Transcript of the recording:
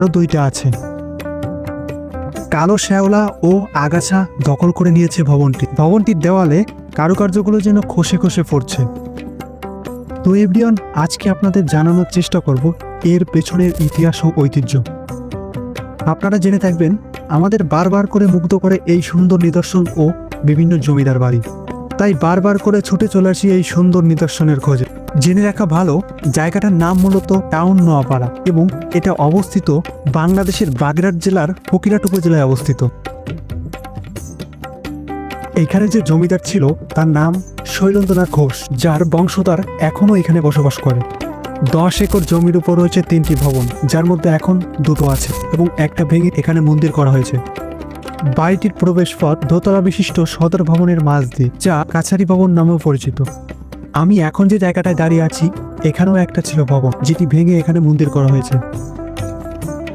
আরও দুইটা আছে। কালো শ্যাওলা ও আগাছা দখল করে নিয়েছে ভবনটির দেওয়ালে কারুকার্যগুলো যেন খসে খসে পড়ছে। তো এভরিওয়ান, আজকে আপনাদের জানানোর চেষ্টা করব এর পেছনের ইতিহাস ও ঐতিহ্য। আপনারা জেনে থাকবেন, আমাদের বারবার করে মুগ্ধ করে এই সুন্দর নিদর্শন ও বিভিন্ন জমিদার বাড়ি। তাই বারবার করে ছুটে চলে আসি এই সুন্দর নিদর্শনের খোঁজে। জেনে রাখা ভালো, জায়গাটার নাম মূলত টাউন নোয়াপাড়া এবং এটা অবস্থিত বাংলাদেশের বাগেরহাট জেলার ফকিরহাট উপজেলায় অবস্থিত। এখানে যে জমিদার ছিল তার নাম শৈলেন্দ্রনাথ ঘোষ, যার বংশধর এখনও এখানে বসবাস করে। 10 একর জমির উপর রয়েছে 3টি ভবন, যার মধ্যে এখন 2টো আছে এবং একটা ভেঙে এখানে মন্দির করা হয়েছে। বাড়িটির প্রবেশপথ দোতলা বিশিষ্ট সদর ভবনের মাঝ দিয়ে, যা কাছারি ভবন নামেও পরিচিত। আমি এখন যে জায়গাটায় দাঁড়িয়ে আছি, এখানেও একটা ছিল ভবন, যেটি ভেঙে এখানে মন্দির করা হয়েছে।